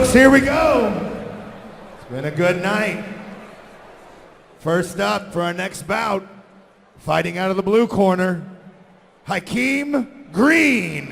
folks, here we go. It's been a good night. First up for our next bout, fighting out of the blue corner, Hykeem Green.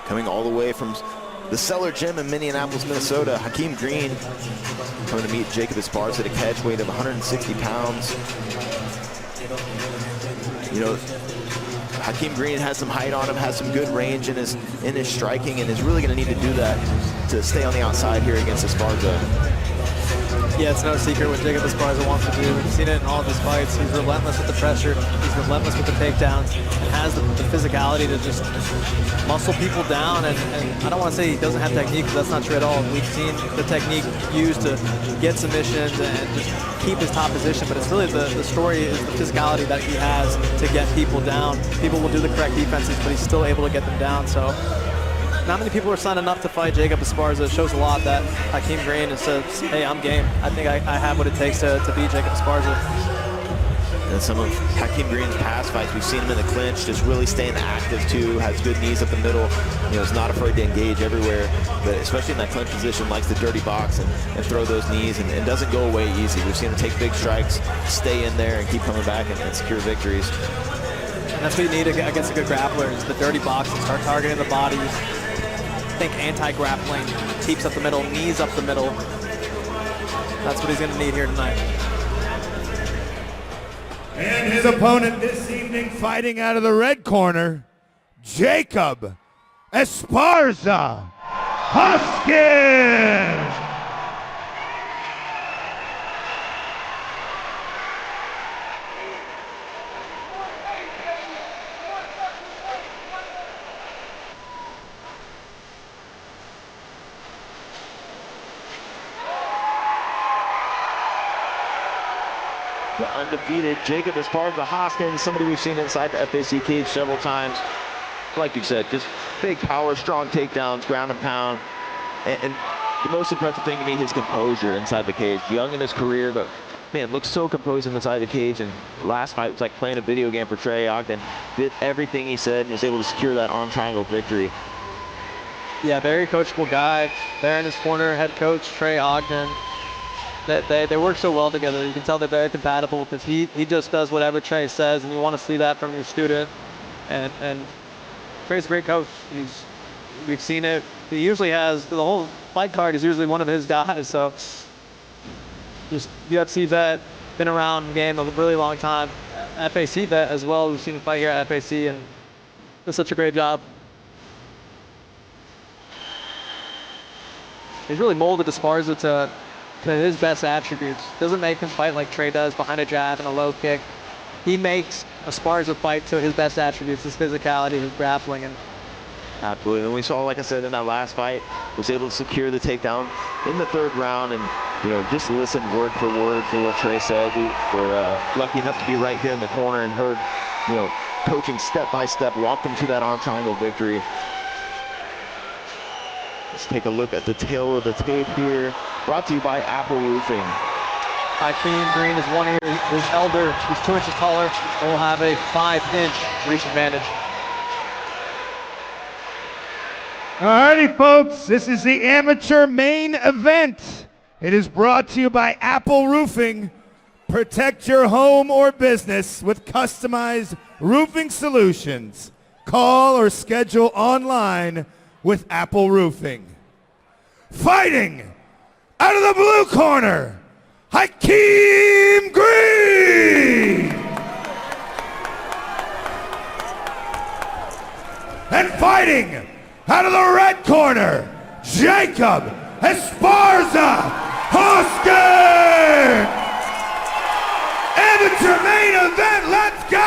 Coming all the way from the Cellar Gym in Minneapolis, Minnesota, Hykeem Green coming to meet Jacob Esparza at a catch weight of 160 pounds. You know, Hykeem Green has some height on him, has some good range in his striking, and is really going to need to do that to stay on the outside here against Esparza. Yeah, it's no secret what Jacob Esparza wants to do. We've seen it in all of his fights. He's relentless with the pressure. He's relentless with the takedowns, and has the physicality to just muscle people down. And I don't want to say he doesn't have technique, because that's not true at all. We've seen the technique used to get submissions and just keep his top position. But it's really the story is the physicality that he has to get people down. People will do the correct defenses, but he's still able to get them down. So not many people are signing up to fight Jacob Esparza. It shows a lot that Hykeem Green says, hey, I'm game. I think I have what it takes to beat Jacob Esparza. And some of Hykeem Green's past fights, we've seen him in the clinch, just really staying active too, has good knees up the middle, you know, is not afraid to engage everywhere, but especially in that clinch position, likes the dirty box and throw those knees, and doesn't go away easy. We've seen him take big strikes, stay in there, and keep coming back and secure victories. And that's what you need against a good grappler, is the dirty box and start targeting the body. Think anti-grappling, keeps up the middle, knees up the middle. That's what he's going to need here tonight. And his opponent this evening, fighting out of the red corner, Jacob Esparza Hoskins. The undefeated Jacob Esparza Hoskins, somebody we've seen inside the FAC cage several times. Like you said, just big power, strong takedowns, ground and pound. And the most impressive thing to me, his composure inside the cage. Young in his career, but man, looks so composed inside the cage. And last fight was like playing a video game for Trey Ogden. Did everything he said and was able to secure that arm triangle victory. Yeah, very coachable guy. There in his corner, head coach Trey Ogden. They work so well together. You can tell they're very compatible, because he just does whatever Trey says, and you want to see that from your student. And Trey's a great coach. We've seen it. He usually has the whole fight card is usually one of his guys. So just UFC vet, been around the game a really long time. FAC vet as well. We've seen him fight here at FAC, and does such a great job. He's really molded Esparza to his best attributes. Doesn't make him fight like Trey does, behind a jab and a low kick. He makes Esparza fight to his best attributes, his physicality, his grappling. And absolutely. And we saw, like I said, in that last fight, was able to secure the takedown in the third round, and you know, just listen word for word to what Trey said. We were lucky enough to be right here in the corner and heard, you know, coaching step by step, walked him to that arm triangle victory. Let's take a look at the tail of the tape here. Brought to you by Apple Roofing. Hykeem Green is 1 year, he's elder, he's 2 inches taller, and will have a 5-inch reach advantage. Alrighty, folks, this is the amateur main event. It is brought to you by Apple Roofing. Protect your home or business with customized roofing solutions. Call or schedule online with Apple Roofing. Fighting out of the blue corner, Hykeem Green. And fighting out of the red corner, Jacob Esparza Hoskins. Amateur main event, let's go!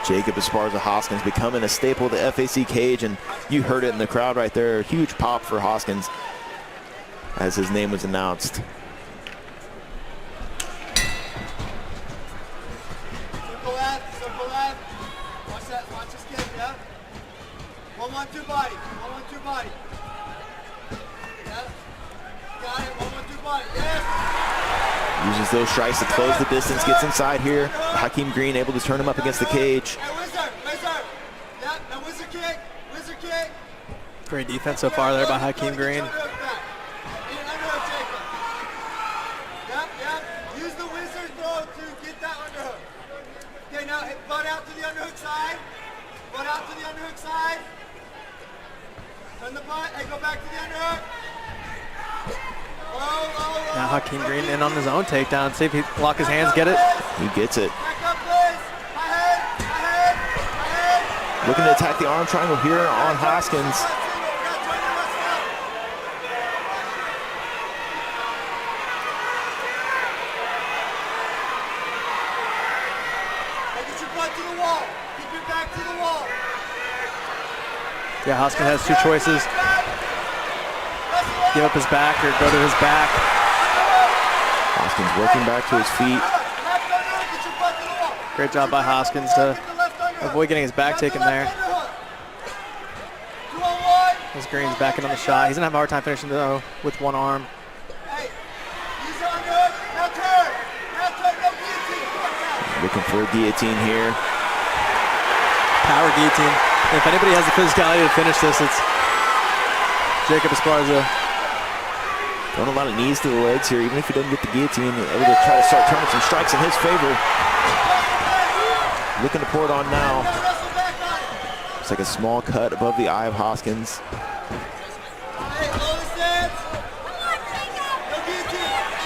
Jacob Esparza Hoskins becoming a staple of the FAC cage, and you heard it in the crowd right there. A huge pop for Hoskins as his name was announced. Simple ad, simple ad. Watch that, watch this kick, yeah? 1-1-2 body, 1-1-2 body. Yeah? got it. 1-1-2 body. Yes. Uses those strikes to close the distance, gets inside here. Hykeem Green able to turn him up against the cage. Hey, Wizard. Wizard. Yep. Now Wizard kick. Wizard kick. Great defense so far there by Hykeem Green. Use the Wizard throw to get that underhook. Okay, now butt out to the underhook side. Butt out to the underhook side. Turn the butt and go back to the underhook. Low. Now Hykeem Green in on his own takedown. See if he lock his hands, get it. He gets it. Back up, please. High head. Looking to attack the arm triangle here on Hoskins. Yeah, Hoskins has two choices. Give up his back or go to his back. Hoskins working back to his feet. Great job by Hoskins to avoid getting his back taken there. As Green's backing on the shot. He's going to have a hard time finishing though with one arm. Looking for a guillotine here. Power guillotine. If anybody has the physicality to finish this, it's Jacob Esparza. Throwing a lot of knees to the legs here, even if he doesn't get the guillotine, able to try to start turning some strikes in his favor. Looking to pour it on now. It's like a small cut above the eye of Hoskins.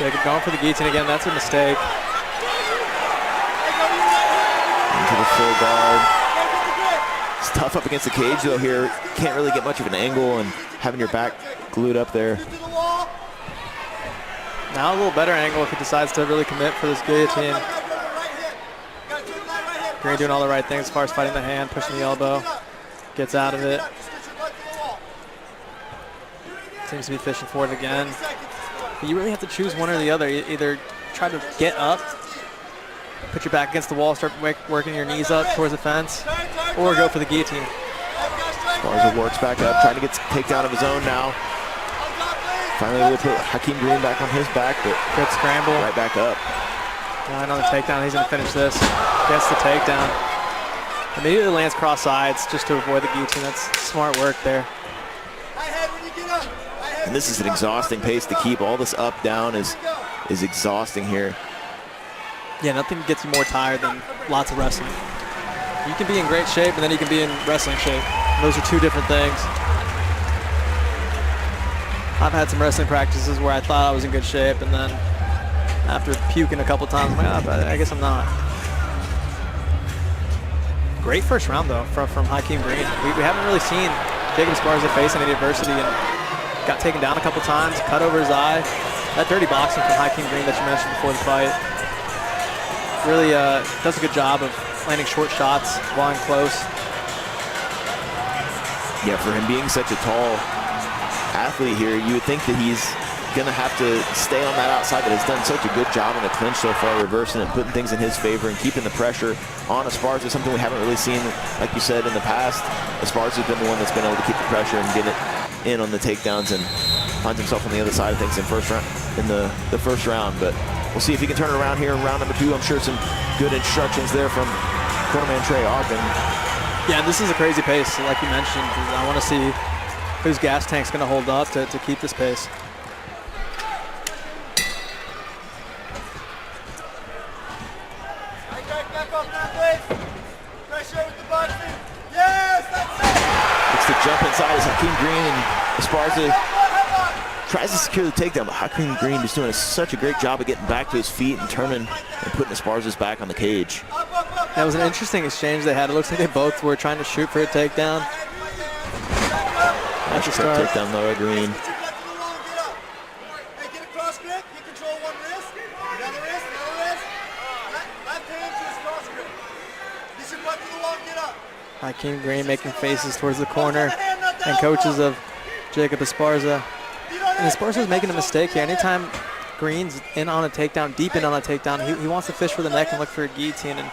Jacob going for the guillotine again. That's a mistake. Into the full guard. It's tough up against the cage though here. Can't really get much of an angle and having your back glued up there. Now a little better angle if he decides to really commit for this guillotine. Green doing all the right things as far as fighting the hand, pushing the elbow. Gets out of it. Seems to be fishing for it again. But you really have to choose one or the other. Either try to get up, put your back against the wall, start working your knees up towards the fence, or go for the guillotine. Esparza works back up, trying to get takedown of his own now. Finally able to put Hykeem Green back on his back, but good scramble. Right back up. Now on the takedown, he's going to finish this. Gets the takedown. Immediately lands cross sides just to avoid the guillotine. That's smart work there. And this is an exhausting pace to keep. All this up, down is exhausting here. Yeah, nothing gets you more tired than lots of wrestling. You can be in great shape and then you can be in wrestling shape. Those are two different things. I've had some wrestling practices where I thought I was in good shape, and then after puking a couple times, I'm like, oh, I guess I'm not. Great first round though from Hykeem Green. We haven't really seen Jacob Esparza face any adversity, and got taken down a couple times, cut over his eye. That dirty boxing from Hykeem Green that you mentioned before the fight really does a good job of landing short shots while in close. Yeah, for him being such a tall athlete here, you would think that he's going to have to stay on that outside, but has done such a good job in the clinch so far, reversing and putting things in his favor and keeping the pressure on Esparza, something we haven't really seen, like you said, in the past. Esparza's been the one that's been able to keep the pressure and get it in on the takedowns, and finds himself on the other side of things in the first round. But we'll see if he can turn it around here in round number 2. I'm sure some good instructions there from cornerman Trey Ogden. Yeah, this is a crazy pace, like you mentioned. I want to see whose gas tank's going to hold up to keep this pace. Looks to jump inside as Hykeem Green and Esparza tries to secure the takedown, but Hykeem Green is doing such a great job of getting back to his feet and turning and putting Esparza's back on the cage. That was an interesting exchange they had. It looks like they both were trying to shoot for a takedown. That's a start. Takedown lower Green. Hykeem Green making faces towards the corner and coaches of Jacob Esparza. And Esparza's making a mistake here. Anytime Green's in on a takedown, deep in on a takedown, he wants to fish for the neck and look for a guillotine. And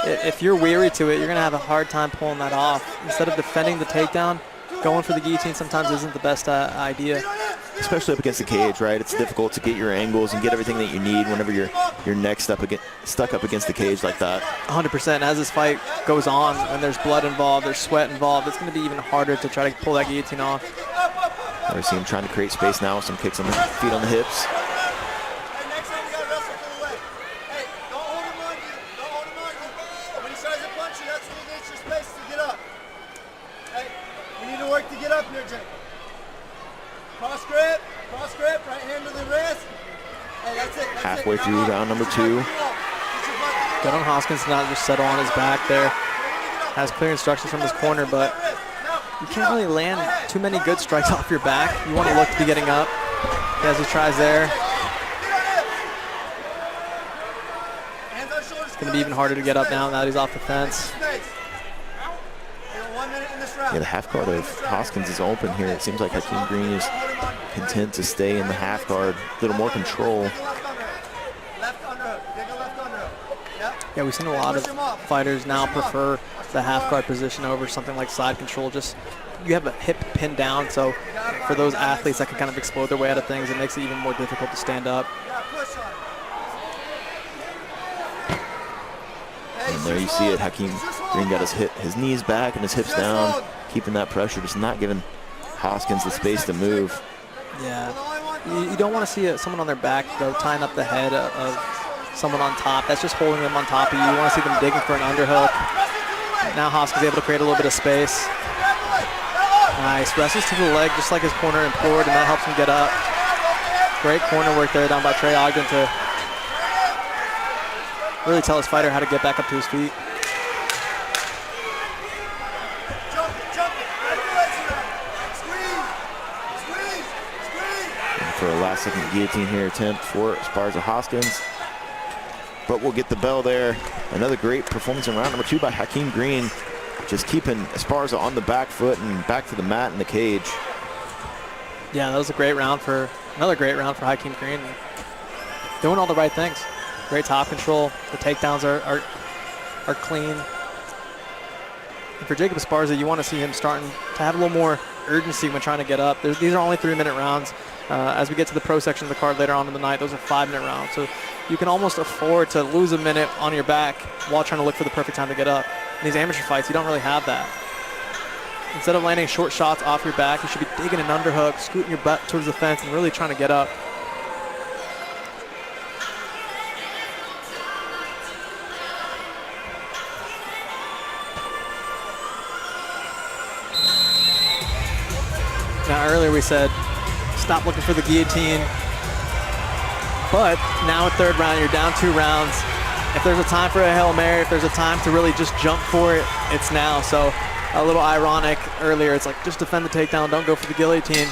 if you're weary to it, you're going to have a hard time pulling that off. Instead of defending the takedown, going for the guillotine sometimes isn't the best idea. especially up against the cage, right? It's difficult to get your angles and get everything that you need whenever your neck's stuck up against the cage like that. 100%. As this fight goes on and there's blood involved, there's sweat involved, it's going to be even harder to try to pull that guillotine off. I see him trying to create space now with some kicks on the feet on the hips. Hey, next time we gotta wrestle for the leg. Hey, don't hold him on you. Don't hold him on you. When he tries to punch you, that's when he needs your space to get up. Hey, you need to work to get up here, Jake. Cross grip, right hand to the wrist. Hey, that's it. Halfway through round number 2. Good on Hoskins to not just settle on his back there. Has clear instructions from his corner, but you can't really land too many good strikes off your back. You want to look to be getting up as he tries there. It's going to be even harder to get up now that he's off the fence. Yeah, the half guard of Hoskins is open here. It seems like Hykeem Green is content to stay in the half guard. A little more control. Yeah, we've seen a lot of fighters now prefer the half guard position over something like side control. Just you have a hip pinned down, so for those athletes that can kind of explode their way out of things, it makes it even more difficult to stand up. And there you see it. Hykeem Green got his knees back and his hips down, keeping that pressure, just not giving Hoskins the space to move. Yeah, you don't want to see someone on their back, though, tying up the head of someone on top. That's just holding them on top of you. You want to see them digging for an underhook. Now Hoskins able to create a little bit of space. Nice, wrestles to the leg just like his corner implored, and that helps him get up. Great corner work there down by Trey Ogden to really tell his fighter how to get back up to his feet. And for a last second guillotine here attempt for Esparza Hoskins. But we'll get the bell there. Another great performance in round number 2 by Hykeem Green. Just keeping Esparza on the back foot and back to the mat in the cage. Yeah, that was another great round for Hykeem Green. Doing all the right things. Great top control. The takedowns are clean. And for Jacob Esparza, you want to see him starting to have a little more urgency when trying to get up. These are only 3-minute rounds. As we get to the pro section of the card later on in the night, those are 5-minute rounds. So you can almost afford to lose a minute on your back while trying to look for the perfect time to get up. In these amateur fights, you don't really have that. Instead of landing short shots off your back, you should be digging an underhook, scooting your butt towards the fence, and really trying to get up. Now earlier we said, stop looking for the guillotine. But now at 3rd round, you're down 2 rounds. If there's a time for a Hail Mary, if there's a time to really just jump for it, it's now. So a little ironic earlier, it's like just defend the takedown, don't go for the guillotine.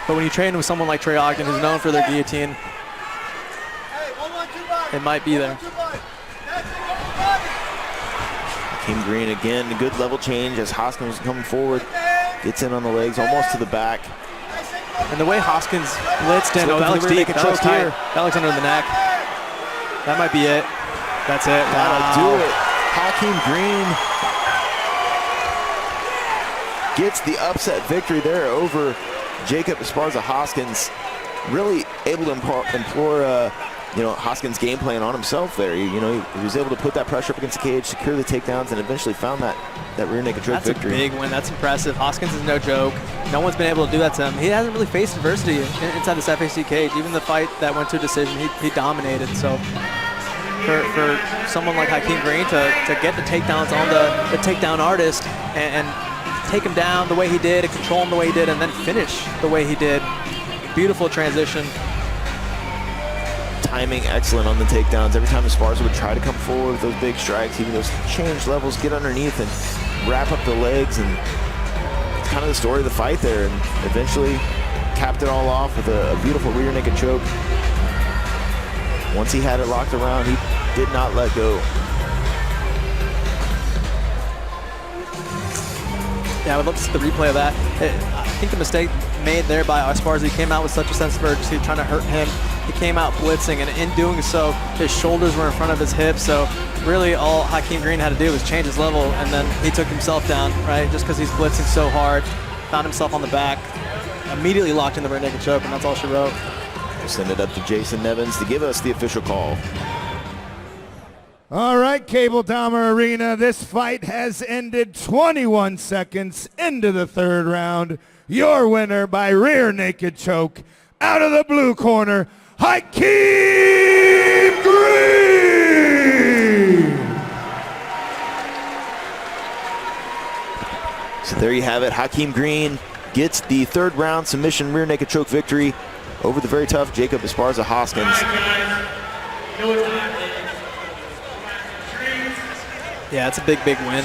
But when you train with someone like Trey Ogden, who's known for their guillotine, it might be there. Hykeem Green again, a good level change as Hoskins is coming forward. Gets in on the legs, almost to the back. And the way Hoskins blitzed in, that looks deep, that looks tight. That looks under the neck. That might be it. That's it. That'll do it. Hykeem Green gets the upset victory there over Jacob Esparza Hoskins. Really able to implore Hoskins' game plan on himself there. He was able to put that pressure up against the cage, secure the takedowns, and eventually found that rear naked choke victory. That's a big win. That's impressive. Hoskins is no joke. No one's been able to do that to him. He hasn't really faced adversity inside this FAC cage. Even the fight that went to a decision, he dominated. So for someone like Hykeem Green to get the takedowns on the takedown artist and take him down the way he did, and control him the way he did, and then finish the way he did. Beautiful transition. Timing excellent on the takedowns. Every time Esparza would try to come forward with those big strikes, even those change levels, get underneath and wrap up the legs, and it's kind of the story of the fight there, and eventually capped it all off with a beautiful rear naked choke. Once he had it locked around, he did not let go. Yeah, I would love to see the replay of that. I think the mistake made there by Esparza, he came out with such a sense of urgency, trying to hurt him. He came out blitzing, and in doing so, his shoulders were in front of his hips. So really all Hykeem Green had to do was change his level, and then he took himself down, right? Just because he's blitzing so hard, found himself on the back. immediately locked in the rear naked choke, and that's all she wrote. We'll send it up to Jason Nevins to give us the official call. All right, Cable Dahmer Arena, this fight has ended 21 seconds into the third round. Your winner by rear naked choke, out of the blue corner, Hykeem Green! So there you have it. Hykeem Green gets the third round submission rear naked choke victory over the very tough Jacob Esparza Hoskins. Yeah, it's a big, big win.